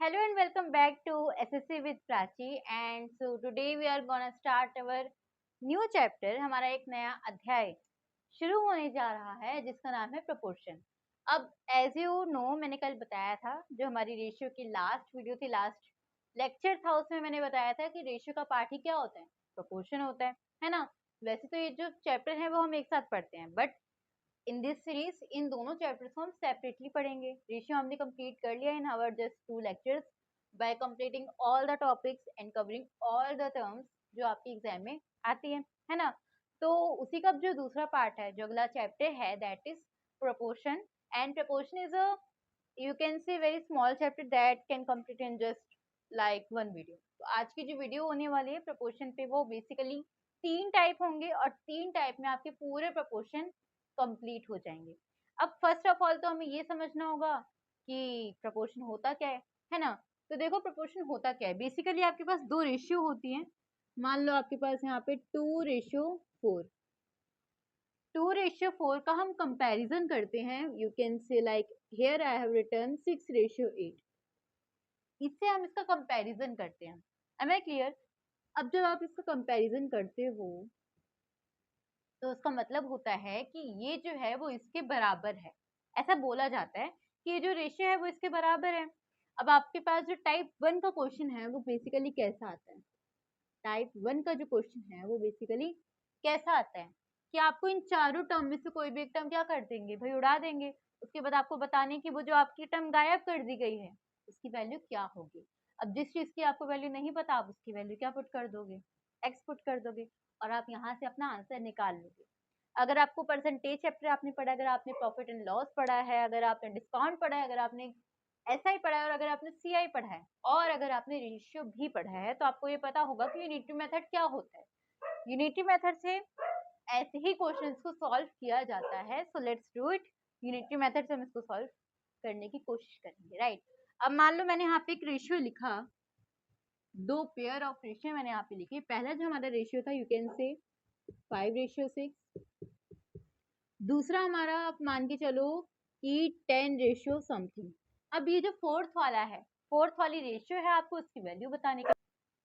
Hello and welcome back to SSC with Prachi, and so today we are gonna start our new chapter। हमारा एक नया अध्याय शुरू होने जा रहा है जिसका नाम है प्रोपोर्शन। अब एज यू नो मैंने कल बताया था, जो हमारी रेशियो की लास्ट वीडियो थी, लास्ट लेक्चर था, उसमें मैंने बताया था कि रेशियो का पार्ट ही क्या होता है, प्रोपोर्शन होता है ना। वैसे तो ये जो चैप्टर है वो हम एक साथ पढ़ते हैं, but in this series in दोनों चैप्टर्स को हम सेपरेटली पढ़ेंगे। रेशियो हमने कंप्लीट कर लिया in our just 2 lectures by completing all the topics and covering all the terms जो आपके एग्जाम में आती है ना। तो उसी का जो दूसरा पार्ट है, जो अगला चैप्टर है, that is proportion. And proportion is a you can से very small chapter that can complete in just like 1 video. तो आज की जो वीडियो होने वाली है प्रोपोर्शन पे, वो बेसिकली 3 टाइप होंगे और 3 टाइप में आपके पूरे प्रोपोर्शन कंप्लीट हो जाएंगे। अब फर्स्ट ऑफ ऑल तो हमें ये समझना होगा कि प्रपोर्शन होता क्या है ना। तो देखो प्रपोर्शन होता क्या है। बेसिकली आपके पास 2 रेशियो होती हैं। मान लो आपके पास यहाँ पे 2:4, 2:4 का हम कंपैरिजन करते हैं। You can say like here I have written 6:8। इससे हम इसका कंपैरिजन करते हैं। Am I clear? अब जब आप इसका कंपैरिजन करते हो तो उसका मतलब होता है कि ये जो है वो इसके बराबर है। ऐसा बोला जाता है कि ये जो रेशियो है वो इसके बराबर है। अब आपके पास जो टाइप 1 का क्वेश्चन है वो बेसिकली कैसा आता है? टाइप 1 का जो क्वेश्चन है वो बेसिकली कैसा आता है कि आपको इन चारों टर्म में से कोई भी एक टर्म क्या कर देंगे भाई, उड़ा देंगे। उसके बाद आपको बताने की वो जो आपकी टर्म गायब कर दी गई है उसकी वैल्यू क्या होगी। अब जिस चीज की आपको वैल्यू नहीं पता, आप उसकी वैल्यू क्या पुट कर दोगे? एक्स पुट कर दोगे और आप यहाँ से अपना आंसर निकाल लोगे। अगर आपको परसेंटेज चैप्टर आपने पढ़ा, अगर आपने प्रॉफिट एंड लॉस पढ़ा है, अगर आपने डिस्काउंट पढ़ा है, अगर आपने एसआई पढ़ा है और अगर आपने सीआई पढ़ा है और अगर आपने रेशियो भी पढ़ा है, तो आपको ये पता होगा कि यूनिटी मेथड क्या होता है। यूनिटी मेथड से ऐसे ही क्वेश्चंस को सॉल्व किया जाता है। So let's do it. Unity method से हम इसको सॉल्व करने की कोशिश करेंगे, राइट। अब मान लो मैंने यहाँ पे एक रेशियो लिखा, 2 पेयर ऑफ रेशियो मैंने यहाँ पे लिखे। पहला जो हमारा रेशियो था, यू कैन से 5:6। दूसरा हमारा आप मान के चलो कि 10 समथिंग। अब ये जो फोर्थ वाला है, फोर्थ वाली रेशियो है, आपको उसकी वैल्यू बताने का।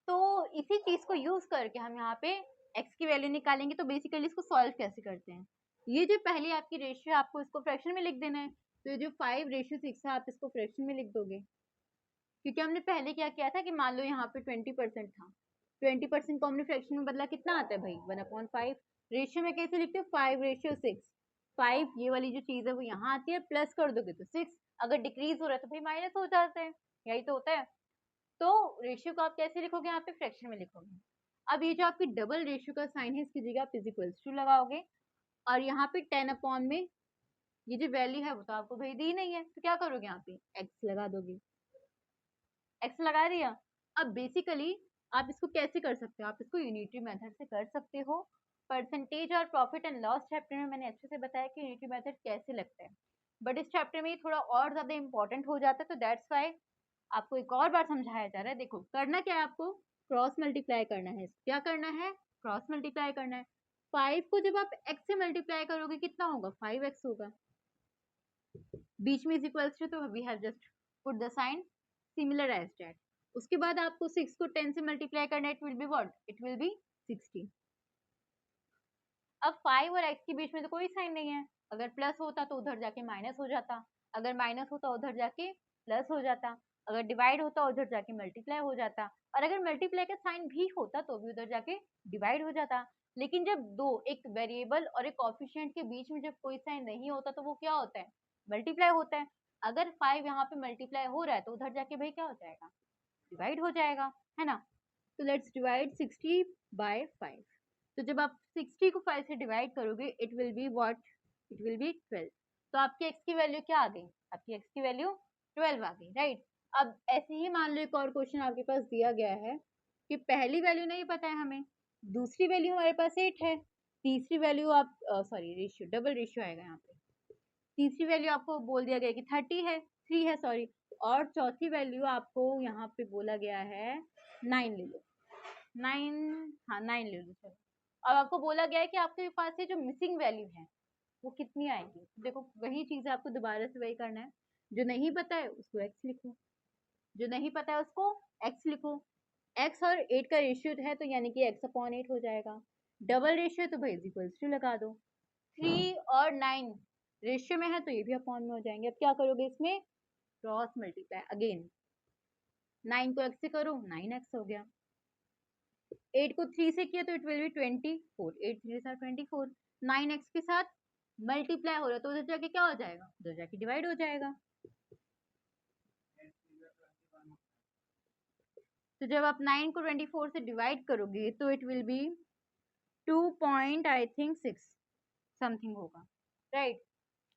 तो इसी चीज को यूज करके हम यहाँ पे एक्स की वैल्यू निकालेंगे। तो बेसिकली इसको सॉल्व कैसे करते हैं, ये जो पहली आपकी रेशियो है आपको इसको फ्रैक्शन में लिख देना है। तो ये जो 5:6 है आप इसको फ्रैक्शन में लिख दोगे, क्योंकि हमने पहले क्या किया था कि मान लो यहाँ पे 20% था, 20% को हमने फ्रैक्शन में बदला, कितना आता है भाई 1/5। रेशियो में कैसे लिखते हो? 5:6। 5 ये वाली जो चीज है वो यहाँ आती है, प्लस कर दोगे तो 6। अगर डिक्रीज हो रहा है तो भाई माइनस हो जाता है, यही तो होता है। तो रेशियो को आप कैसे लिखोगे? यहाँ पे फ्रैक्शन में लिखोगे। अब ये जो आपकी डबल रेशियो का साइन है इसकी जगह आप इक्वल्स टू लगाओगे और यहाँ पे 10 में ये जो वैल्यू है वो तो आपको भाई दी नहीं है, तो क्या करोगे? यहाँ पे एक्स लगा दोगे। एक्स लगा दिया। अब बेसिकली आप इसको कैसे कर सकते हो? आप इसको यूनिटरी मेथड से कर सकते हो। परसेंटेज और प्रॉफिट एंड लॉस चैप्टर में मैंने अच्छे से बताया कि यूनिटरी मेथड कैसे लगता है, बट इस चैप्टर में थोड़ा और ज्यादा इंपॉर्टेंट हो जाता है। तो दैट्स वाई आपको एक और बार समझाया जा रहा है। देखो करना क्या है, आपको क्रॉस मल्टीप्लाई करना है। क्या करना है? क्रॉस मल्टीप्लाई करना है। 5 को जब आप x से मल्टीप्लाई करोगे कितना होगा? 5x होगा। बीच में इज इक्वल्स टू, तो we have just put the sign similar as that. उसके बाद आपको 6 को 10 से मल्टीप्लाई करना है। It will be what? It will B 60। अब 5 और x के बीच में तो कोई साइन नहीं है। अगर प्लस होता तो उधर जाके माइनस हो जाता, अगर माइनस होता उधर जाके प्लस हो जाता, अगर डिवाइड होता उधर जाके मल्टीप्लाई हो जाता, और अगर मल्टीप्लाई का साइन भी होता तो भी उधर जाके डिवाइड हो जाता। लेकिन जब दो, एक वेरिएबल और एक कोएफिशिएंट के बीच में जब कोई साइन नहीं होता तो वो क्या होता है? मल्टीप्लाई होता है। अगर 5 यहाँ पे मल्टीप्लाई हो रहा है तो उधर जाके भाई क्या हो जाएगा? डिवाइड हो जाएगा, है ना। तो लेट्स डिवाइड 60 बाय 5। तो जब आप 60 को 5 से डिवाइड करोगे it will be what? It will B 12। तो आपकी x की वैल्यू क्या आ गई? आपकी x की वैल्यू 12 आ गई, राइट। अब ऐसे ही मान लो एक और क्वेश्चन आपके पास दिया गया है कि पहली वैल्यू नहीं पता है हमें, दूसरी वैल्यू हमारे पास 8 है, तीसरी वैल्यू आप सॉरी रेशियो, डबल रेशियो आएगा यहाँ पे। तीसरी वैल्यू आपको बोल दिया गया कि 30 है, 3 है सॉरी, और चौथी वैल्यू आपको यहाँ पे बोला गया है 9 ले लो। 9, हाँ 9 ले लो चलो। अब आपको बोला गया है कि आपके पास ये जो मिसिंग वैल्यू है वो कितनी आएगी। देखो वही चीज आपको दोबारा से वही करना है, जो नहीं पता है उसको x लिखो, जो नहीं पता है उसको x लिखो। x और 8 का रेशियो है तो यानी कि x/8 हो जाएगा। डबल रेशियो तो भाई इक्वल्स टू लगा दो। 3 और 9 रेशियो में है तो ये भी अपॉन में हो जाएंगे। अब क्या करोगे इसमें क्रॉस मल्टीप्लाई अगेन। 9 को x से करो 9x हो गया। 8 को 3 से किया तो इट विल बी 24। 8 3 साथ 24। 9x के साथ मल्टीप्लाई हो रहा है तो उधर जाके क्या हो जाएगा, उधर जाके डिवाइड हो जाएगा। तो जब आप 9 को 24 से डिवाइड करोगे तो इट विल बी 2.6 समथिंग होगा, राइट।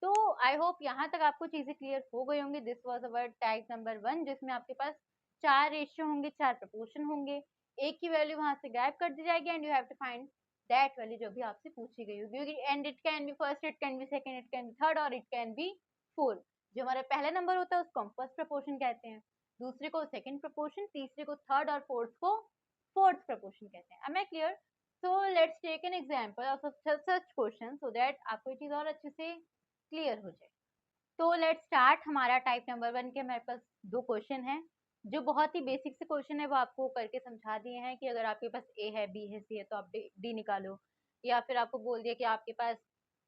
तो आई होप यहाँ तक आपको चीजें क्लियर हो गई होंगी। This was our type number 1 जिसमें आपके पास 4 रेशियो होंगे, 4 प्रपोर्शन होंगे। एक की वैल्यू वहां से गायब कर दी जाएगी and you have to find that value जो भी आपसे पूछी गई होगी। And it can be first, it can be second, it can be third और इट कैन बी फोर्थ। जो हमारा पहला नंबर होता है उसको हम फर्स्ट प्रपोर्शन कहते हैं, दूसरे को सेकंड प्रपोर्शन, तीसरे को थर्ड और फोर्थ को फोर्थ प्रपोर्शन कहते हैं। Am I clear? So let's take an example of such question so that आपको ये चीज और अच्छे से क्लियर हो जाए। तो लेट्स स्टार्ट। हमारा टाइप नंबर 1 के हमारे पास 2 क्वेश्चन हैं जो बहुत ही बेसिक से क्वेश्चन है, वो आपको करके समझा दिए हैं कि अगर आपके पास ए है, बी है, सी है तो आप डी निकालो, या फिर आपको बोल दिया कि आपके पास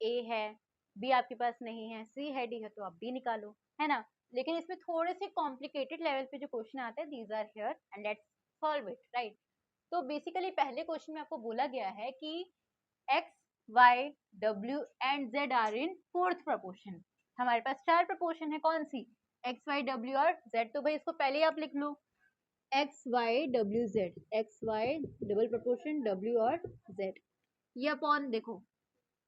ए है, बी आपके पास नहीं है, सी है, डी है तो आप डी निकालो, है ना। लेकिन इसमें थोड़े से कॉम्प्लिकेटेड लेवल पे जो क्वेश्चन आते हैं these are here and let's solve it, right. तो बेसिकली पहले क्वेश्चन में आपको बोला गया है कि x, y, w and z are in fourth proportion. हमारे पास 4 प्रपोर्शन है, कौन सी, x, y, w और z। तो भाई इसको पहले ही आप लिख लो x, y, w, z, x, y double proportion w और z। ये अपॉन देखो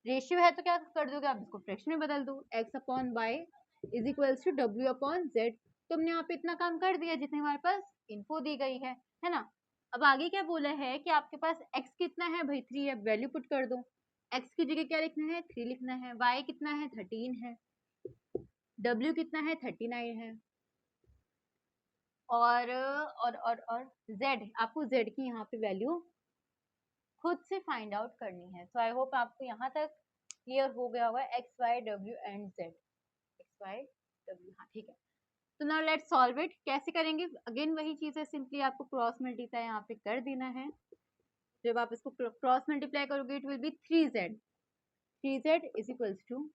रेशियो है तो क्या कर दोगे आप, इसको फ्रैक्शन में बदल दो, x upon y is equals to w upon z। तुमने यहाँ पे इतना काम कर दिया जितनी हमारे पास इन्फो दी गई है ना। अब आगे क्या बोला है कि आपके पास x कितना है भाई 3 है, वैल्यू पुट कर दो। x की जगह क्या लिखना है 3 लिखना है, y कितना है 13 है, w कितना है 39 है, और z आपको z की यहाँ पे वैल्यू खुद से फाइंड आउट करनी है। सो आई होप आपको यहाँ तक क्लियर हो गया होगा X Y W and Z. X Y W, हाँ ठीक है। तो नाउ लेट्स सॉल्व इट। कैसे करेंगे, अगेन वही चीज है, सिंपली आपको क्रॉस मल्टीप्लाई यहाँ पे कर देना है। जब आप इसको क्रॉस मल्टीप्लाई करोगे it will be 3z। 3z is equals to,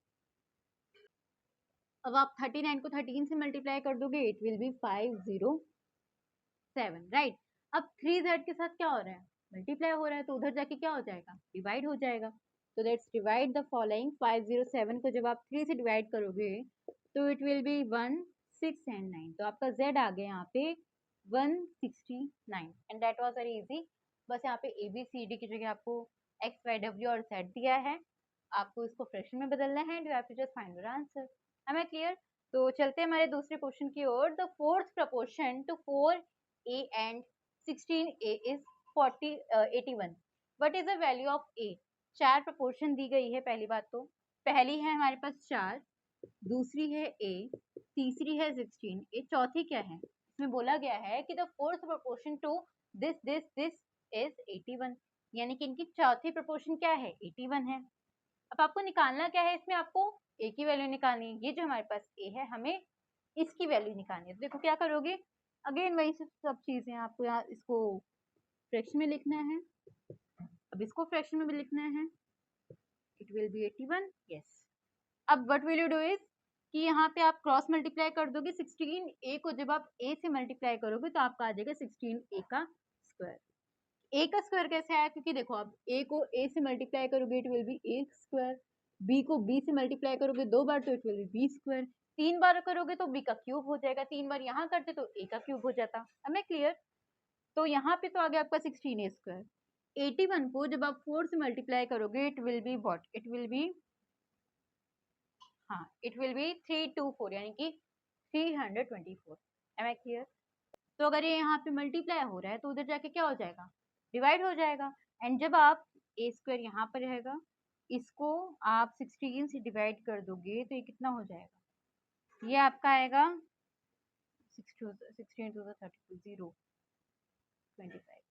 अब आप 39 को 13 से मल्टीप्लाई कर दोगे इट विल बी 507, राइट। अब 3z के साथ क्या हो रहा है, मल्टीप्लाई हो रहा है तो उधर जाके क्या हो जाएगा, डिवाइड हो जाएगा। तो लेट्स डिवाइड द फॉलोइंग। 507 को जब आप 3 से डिवाइड करोगे तो इट विल बी 1, 6 एंड 9। तो आपका z आ गया यहाँ पे 169 and that was very easy. बस यहाँ पे ए बी सी डी की जगह आपको एक्स वाई डब्ल्यू और z दिया है, आपको इसको फ्रैक्शन में बदलना है and you have to just find your answer. Am I clear? तो चलते हैं हमारे दूसरे क्वेश्चन की ओर। The fourth proportion to 4a and 16a is 81. What is the value of a? 4 proportion दी गई है। पहली बात तो पहली है हमारे पास 4, दूसरी है a, तीसरी है 16, ये चौथी क्या है, इसमें बोला गया है कि the fourth proportion to this is 81, यानी कि इनकी चौथी प्रपोर्शन क्या है 81 है। अब आपको निकालना क्या है, इसमें आपको a की वैल्यू निकालनी है। ये जो हमारे पास a है हमें इसकी वैल्यू निकालनी है। तो देखो क्या करोगे, अगेन वही सब चीजें आपको यहाँ इसको फ्रैक्शन में लिखना है, अब इसको फ्रैक्शन में भी लिखना है, इट विल बी 81, यस। अब what will you do is कि यहाँ पे आप क्रॉस मल्टीप्लाई कर दोगे 16a को, जब आप a से मल्टीप्लाई करोगे तो आपका आ जाएगा 16a का स्क्वायर। a का स्क्वायर कैसे आया, क्योंकि देखो आप a को a से मल्टीप्लाई करोगे it will B a square, b को b से मल्टीप्लाई करोगे 2 बार तो it will B b square, 3 बार करोगे तो b का क्यूब हो जाएगा, 3 बार यहाँ करते तो a का क्यूब हो जाता। हमें क्लियर? तो यहाँ पे तो आ गया आपका 16a स्क्वायर। 81 को जब आप 4 से मल्टीप्लाई करोगे it will be what, it will be, हाँ इट विल बी 324 यानी कि 324। Am I clear? तो अगर ये यहाँ पे मल्टीप्लाई हो रहा है तो उधर जाके क्या हो जाएगा, डिवाइड हो जाएगा। एंड जब आप ए स्क्वायर यहाँ पर रहेगा, इसको आप 16 से डिवाइड कर दोगे तो ये कितना हो जाएगा, ये आपका आएगा 16 टू द 32 025।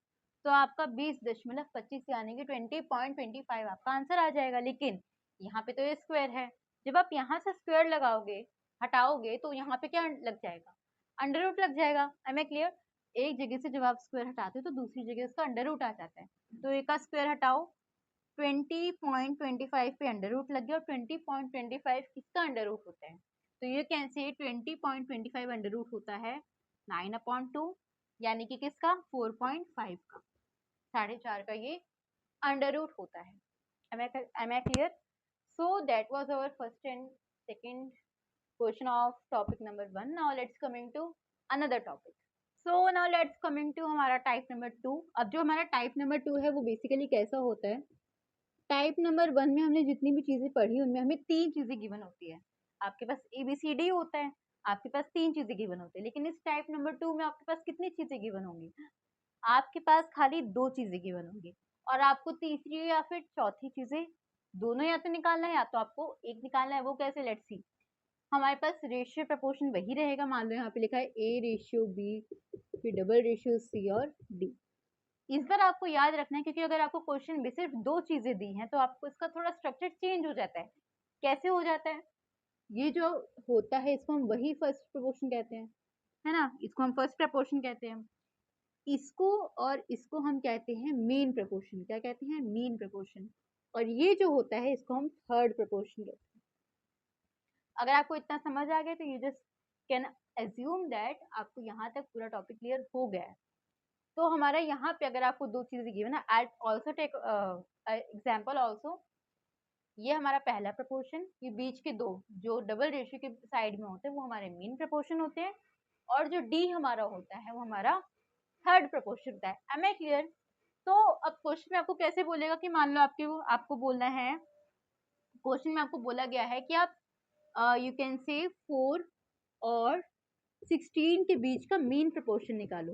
तो आपका 20.25 यानी कि 20.25 आपका आंसर आ जाएगा। लेकिन यहाँ पे तो ये स्क्वायर है, जब आप यहाँ से स्क्वायर लगाओगे हटाओगे तो यहाँ पे क्या लग जाएगा, अंडर रूट लग जाएगा। Am I clear? एक जगह से जब आप स्क्वायर हटाते हो तो दूसरी जगह उसका अंडर रूट आ जाता है। तो एक का स्क्वायर हटाओ, 20.25 पे अंडर रूट लग गया, और 20.25 किसका अंडर रूट होता है? तो ये कैसे 20.25 अंडर रूट होता है 9/2, यानी कि किसका? 4.5 का, 4.5 का ये अंडर रूट होता है। Am I clear? So that was our first and second question of topic number 1. Now let's coming to another topic. So now let's coming to हमारा टाइप नंबर 2. अब जो हमारा टाइप नंबर 2 है वो basically कैसा होता है? टाइप नंबर 1 में हमने जितनी भी चीजें पढ़ी उनमें हमें 3 चीजें गिवन होती है। आपके पास ABCD होता है, आपके पास 3 चीजें गिवन होती है, लेकिन इस टाइप नंबर 2 में आपके पास कितनी चीजें गिवन होंगी? आपके पास खाली 2 चीजें गिवन होंगी, और आपको तीसरी या फिर चौथी चीजें दोनों या तो निकालना है या तो आपको एक निकालना है। वो कैसे? Let's see. हमारे पास रेशियो प्रपोर्शन वही रहेगा। मान लो यहाँ पे लिखा है A/B, फिर डबल रेशियो C और D। इस बार आपको याद रखना है, क्योंकि अगर आपको क्वेश्चन में सिर्फ 2 चीजें दी हैं तो आपको इसका थोड़ा स्ट्रक्चर चेंज हो जाता है। कैसे हो जाता है? ये जो होता है इसको हम वही फर्स्ट प्रपोर्शन कहते हैं, है ना? इसको हम फर्स्ट प्रपोर्शन कहते हैं। इसको और इसको हम कहते हैं मीन प्रपोर्शन। क्या कहते हैं? Mean proportion. और ये जो होता है इसको हम थर्ड प्रपोर्शन कहते हैं। अगर आपको इतना समझ आ गया तो you just can assume that आपको यहाँ तक पूरा टॉपिक क्लियर हो गया है। तो हमारा यहाँ पे अगर आपको 2 चीजें गिवन है, I also take example also. ये हमारा पहला प्रपोर्शन, ये बीच के 2 जो डबल रेशियो के साइड में होते हैं वो हमारे मीन प्रपोर्शन होते हैं, और जो डी हमारा होता है वो हमारा थर्ड प्रपोर्शन होता है। Am I clear? तो अब क्वेश्चन में आपको कैसे बोलेगा कि मान लो आपको बोलना है, क्वेश्चन में आपको बोला गया है कि आप यू कैन से 4 और 16 के बीच का मीन प्रपोर्शन निकालो।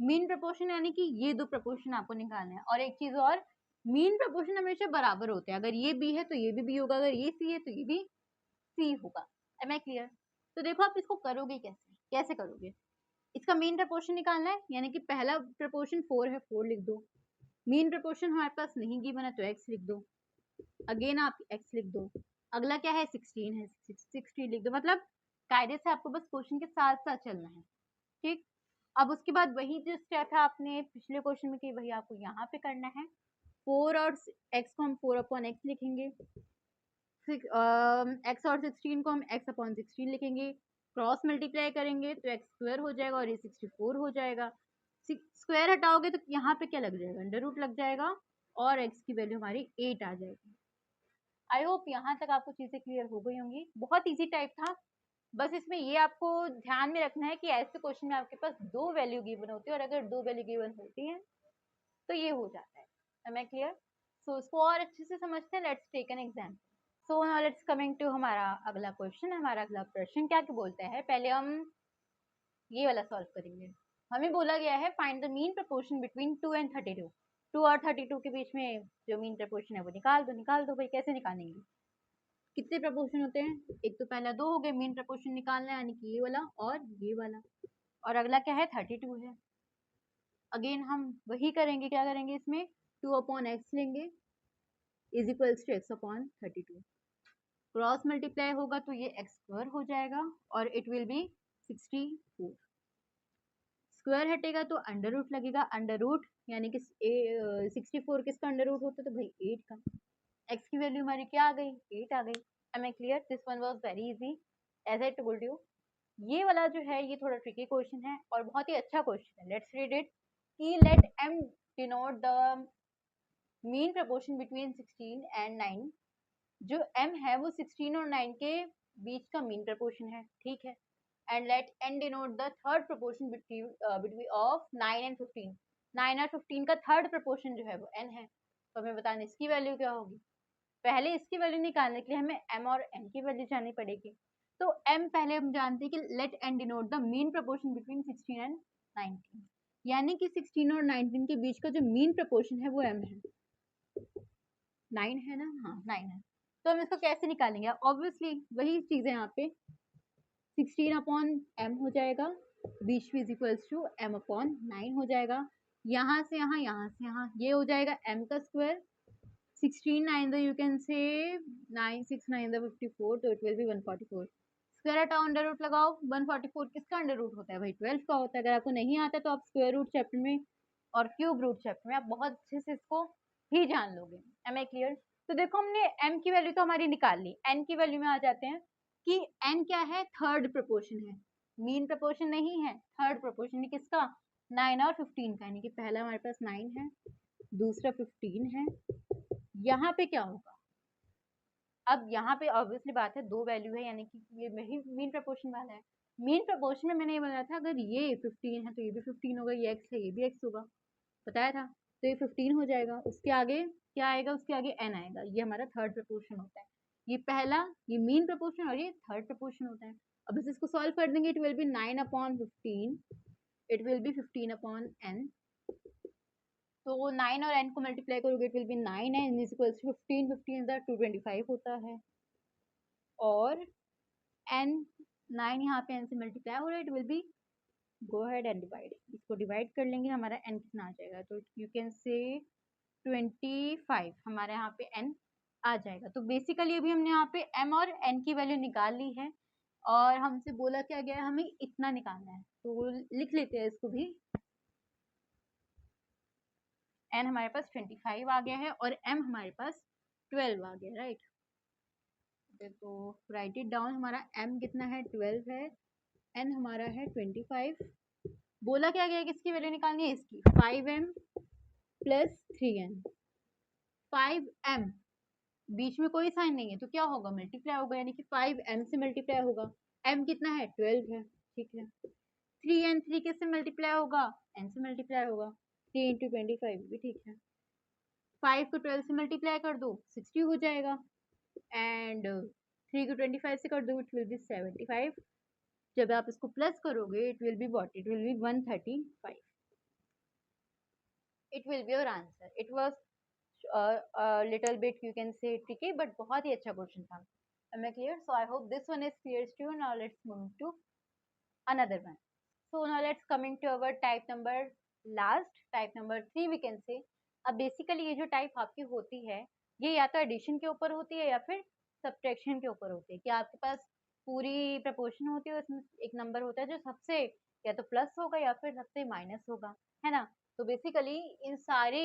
मीन प्रपोर्शन यानी कि ये 2 प्रपोर्शन आपको निकालना है। और एक चीज और, मीन प्रपोर्शन हमेशा बराबर होते हैं। अगर ये बी है तो ये भी बी होगा, अगर ये सी है तो ये भी सी होगा। Am I clear? तो देखो आप इसको करोगे कैसे? कैसे करोगे? इसका मीन प्रपोर्शन निकालना है, यानी कि पहला प्रपोर्शन 4 है, 4 लिख दो। मीन प्रपोर्शन हमारे पास नहीं गिवन है तो x लिख दो। अगेन आप x लिख दो। अगला क्या है? 16 है, 16 लिख दो। मतलब कायदे से आपको बस क्वेश्चन के साथ साथ चलना है, ठीक? अब उसके बाद वही जो स्टेप है आपने पिछले क्वेश्चन में की, वही आपको यहाँ पे करना है। 4 और x को हम 4/x लिखेंगे, x और 16 को हम x/16 लिखेंगे। क्रॉस मल्टीप्लाई करेंगे तो x स्क्वायर हो जाएगा और ये 64 हो जाएगा। स्क्वायर हटाओगे तो यहाँ पे क्या लग जाएगा? अंडर रूट लग जाएगा, और x की वैल्यू हमारी 8 आ जाएगी। आई होप यहाँ तक आपको चीजें क्लियर हो गई होंगी। बहुत इजी टाइप था। बस इसमें ये आपको ध्यान में रखना है कि ऐसे क्वेश्चन में आपके पास 2 वैल्यू गिवन होती है, और अगर 2 वैल्यू गिवन होती है तो ये हो जाता है। Am I clear? सो इसको और अच्छे से समझते हैं। Let's take an example. So now let's coming to हमारा अगला क्वेश्चन। हमारा अगला प्रश्न क्या बोलता है? पहले हम ये वाला सॉल्व करेंगे। हमें बोला गया है find the mean proportion between 2 and 32। 2 और 32 के बीच में जो मीन प्रपोर्शन है वो निकाल दो। निकाल दो भाई, कैसे निकालेंगे? कितने प्रपोर्शन होते हैं? एक तो पहला 2 हो गए, मीन प्रपोर्शन निकालना है, यानी कि ये वाला और ये वाला। और अगला क्या है? 32 है। अगेन हम वही करेंगे। क्या करेंगे इसमें? 2/x लेंगे is equals to x/32। Cross multiply होगा तो ये x स्क्वायर हो जाएगा, और इट विल बी 64। स्क्वायर हटेगा तो अंडर रूट लगेगा। अंडर रूट यानी कि 64 किसका अंडर रूट होता है? तो भाई 8 का। x की वैल्यू हमारी क्या आ गई? 8 आ गई। Am I clear? This one was very easy as I told you. ये वाला जो है ये थोड़ा ट्रिकी क्वेश्चन है और बहुत ही अच्छा क्वेश्चन है। लेट्स रीड इट कि let m denote the mean proportion between 16 and 9। जो m है वो 16 और 9 के बीच का मीन प्रपोर्शन है, ठीक है? And let n denote the third proportion between of 9 and 15। 9 और 15 का थर्ड प्रपोर्शन जो है वो n है। तो हमें बताना इसकी वैल्यू क्या होगी। पहले इसकी वैल्यू निकालने के लिए हमें m और n की वैल्यू जाननी पड़ेगी। तो m पहले हम जानते हैं कि let n denote the mean proportion between 16 and 19, यानी कि 16 और 19 के बीच का जो मीन प्रपोर्शन है वो m है। 9 है ना? हाँ 9 है। तो हम इसको कैसे निकालेंगे? ऑब्वियसली वही चीज है, यहाँ पे 16/m हो जाएगा, बीच में इज इक्वल्स टू m/9 हो जाएगा। यहाँ से यहाँ, यहाँ से यहाँ, ये हो जाएगा m का स्क्वायर। 16 9 यू कैन से 9 6 9 54, तो इट विल बी 144। स्क्वायर हटाओ, अंडर रूट लगाओ, 144 किसका अंडर रूट होता है भाई? 12 का होता है। अगर आपको नहीं आता तो आप स्क्वायर रूट चैप्टर में और क्यूब रूट चैप्टर में आप बहुत अच्छे से इसको ही जान लोगे। Am I clear? तो देखो हमने m की वैल्यू तो हमारी निकाल ली, n की वैल्यू में आ जाते हैं कि n क्या है? थर्ड प्रपोर्शन है, मीन प्रपोर्शन नहीं है, थर्ड प्रपोर्शन है। किसका? 9 और 15 का, यानी कि पहला हमारे पास 9 है, दूसरा 15 है। यहाँ पे क्या होगा? अब यहाँ पे ऑब्वियसली बात है, दो वैल्यू है, यानी कि ये मीन प्रपोर्शन वाला है। मीन प्रपोर्शन में मैंने ये बोला था अगर ये 15 है तो ये भी 15 होगा, ये x है ये भी x होगा, बताया था। तो ये 15 हो जाएगा, उसके आगे क्या आएगा? उसके आगे n आएगा। ये हमारा थर्ड प्रपोर्शन होता है। ये पहला, ये मीन प्रपोर्शन और ये थर्ड प्रपोर्शन होता है। अब इसको सॉल्व कर देंगे, it will be 9/15, it will be 15/n। तो 9 और n को मल्टीप्लाई करोगे it will be 9n is equals to 15, 15 इज 225 होता है। और n 9 यहाँ पे n से मल्टीप्लाई हो रहा है, it will B, go ahead and divide, इसको डिवाइड कर लेंगे, हमारा n कितना आ जाएगा? तो यू कैन से 25 हमारे यहाँ पे n आ जाएगा। तो बेसिकली अभी हमने यहाँ पे m और n की वैल्यू निकाल ली है और हमसे बोला क्या गया है? हमें इतना निकालना है, तो लिख लेते हैं इसको भी। n हमारे पास 25 आ गया है और m हमारे पास 12 आ गया, राइट? तो राइट इट डाउन, हमारा m कितना है? 12 है, n हमारा है 25। बोला क्या गया? किसकी वैल्यू निकालनी है? इसकी, 5m प्लस 3n। 5m, बीच में कोई साइन नहीं है तो क्या होगा? मल्टीप्लाई होगा, यानी कि 5m से मल्टीप्लाई होगा। m कितना है? 12 है, ठीक है। 3n, 3 किससे मल्टीप्लाई होगा? n से मल्टीप्लाई होगा, 3 × 25 भी ठीक है। 5 को 12 से मल्टीप्लाई कर दो 60 हो जाएगा, एंड 3 को 25 से कर दो इट विल बी 75। जब आप इसको प्लस करोगे it will be what? It will B 135। It will be your answer. It was little bit you can से ट्रिकी, बट बहुत ही अच्छा क्वेश्चन था। Am I clear? So I hope this one is clear to you. Now let's move to another one. So now let's coming to our type number last, type number 3 we can say. अब basically ये जो type आपकी होती है ये या तो addition के ऊपर होती है या फिर सब्ट्रैक्शन के ऊपर होती है। कि आपके पास पूरी प्रपोर्शन होती है, उसमें एक नंबर होता है जो सबसे या तो प्लस होगा या फिर सबसे माइनस होगा, है ना? तो बेसिकली इन सारे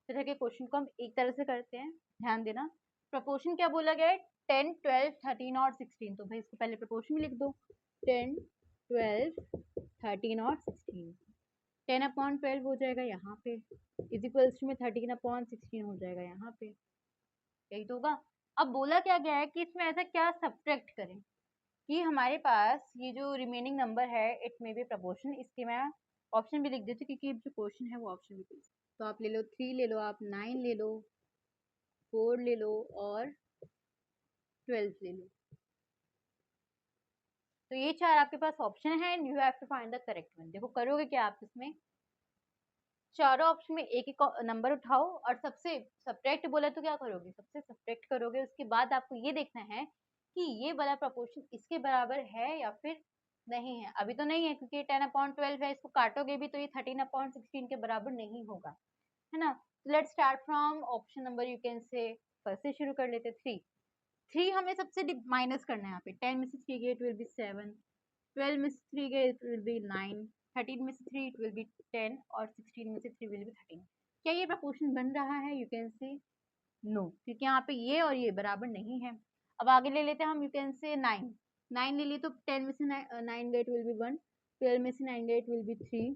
तरह के क्वेश्चन को हम एक तरह से करते हैं, ध्यान देना। प्रपोर्शन क्या बोला गया है? 10, 12, 13 और 16। तो भाई इसको पहले प्रपोर्शन में लिख दो, 10, 12, 13 और 16। 10/12 हो जाएगा यहाँ पे, इज इक्वल्स टू में 13/16 हो जाएगा यहाँ पे, यही तो होगा। अब बोला क्या गया है कि इसमें ऐसा क्या सब्ट्रैक्ट करें कि हमारे पास ये जो रिमेनिंग नंबर है इट मे बी प्रपोर्शन। इसके मैं ऑप्शन भी लिख देती हूँ क्योंकि जो क्वेश्चन है वो ऑप्शन भी प्लीज। तो आप ले लो 3 ले लो, आप 9 ले लो, 4 ले लो और 12 ले लो। तो ये चार आपके पास ऑप्शन है and you have to find the correct one. देखो करोगे क्या आप इसमें, चारों ऑप्शन में एक एक नंबर उठाओ और सबसे सब्ट्रैक्ट बोला तो क्या करोगे? सबसे सब्ट्रैक्ट करोगे। उसके बाद आपको ये देखना है कि ये वाला प्रपोर्शन इसके बराबर है या फिर नहीं है। अभी तो नहीं है क्योंकि 10/12 है, इसको काटोगे भी तो ये 13/16 के बराबर नहीं होगा, है ना? Let's start from option number, you can से फर्स्ट से शुरू कर लेते। 3 हमें सबसे माइनस करना है यहाँ पे। 10 में से 3 गए इट विल बी 7, 12 में से 3 गए इट विल बी 9, 13 में से 3 इट विल बी 10 और 16 में से 3 विल बी 13। क्या ये प्रपोर्शन बन रहा है? यू कैन से नो, क्योंकि यहाँ पे ये और ये बराबर नहीं है। अब आगे ले लेते हैं हम, यू कैन से 9। 9 ले लिए तो 10 में से 9 गए इट विल बी 1, 12 में से 9 गए इट विल बी 3,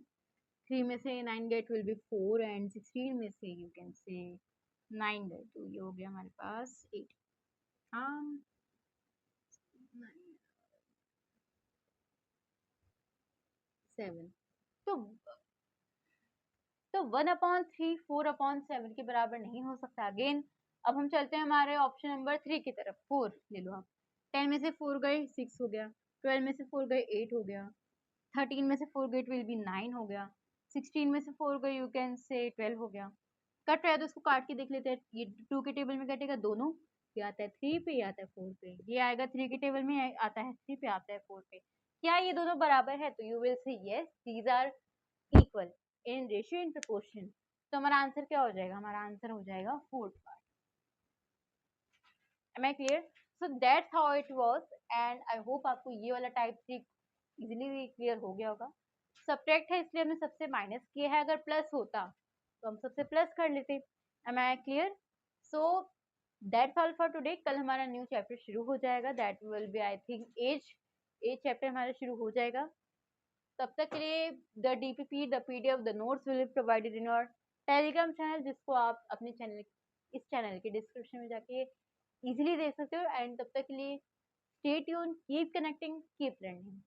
3 में से 9 गए इट विल बी 4 एंड 16 में से यू कैन से 9 गए तो ये हो गया हमारे पास 8। हाँ 7। तो 1/3 4/7 के बराबर नहीं हो सकता। अगेन अब हम चलते हैं हमारे ऑप्शन नंबर 3 की तरफ। 4 ले लो आप। 10 में से 4 गए 6 हो गया, 12 में से 4 गए 8 हो गया, 13 में से 4 गए इट विल बी 9 हो गया, 16 में से 4 गए यू कैन से 12 हो गया। कट रहा है तो इसको काट के देख लेते हैं। ये 2 के टेबल में कटेगा दोनों, ये आता है 3 पे, ये आता है 4 पे। ये आएगा 3 के टेबल में, आता है 3 पे, आता है 4 पे। क्या ये दोनों बराबर है? तो you will say yes these are equal in ratio in proportion. तो हमारा आंसर क्या हो जाएगा? हमारा आंसर हो जाएगा 4th part. Am I clear? So that's how it was and I hope आपको ये वाला टाइप 3 इजीली क्लियर हो गया होगा। सब्ट्रैक्ट है इसलिए हमने सबसे माइनस किया है, अगर प्लस होता तो हम सबसे प्लस कर लेते। Am I clear? So that's all for today. कल हमारा न्यू चैप्टर शुरू हो जाएगा, that will be I think as chapter हमारा शुरू हो जाएगा। तब तक के लिए the DPP, the PDF, the notes will be provided in your Telegram channel, जिसको आप अपने चैनल, इस चैनल के डिस्क्रिप्शन में जाके इजीली देख सकते हो। एंड तब तक के लिए stay tune, keep connecting, keep learning.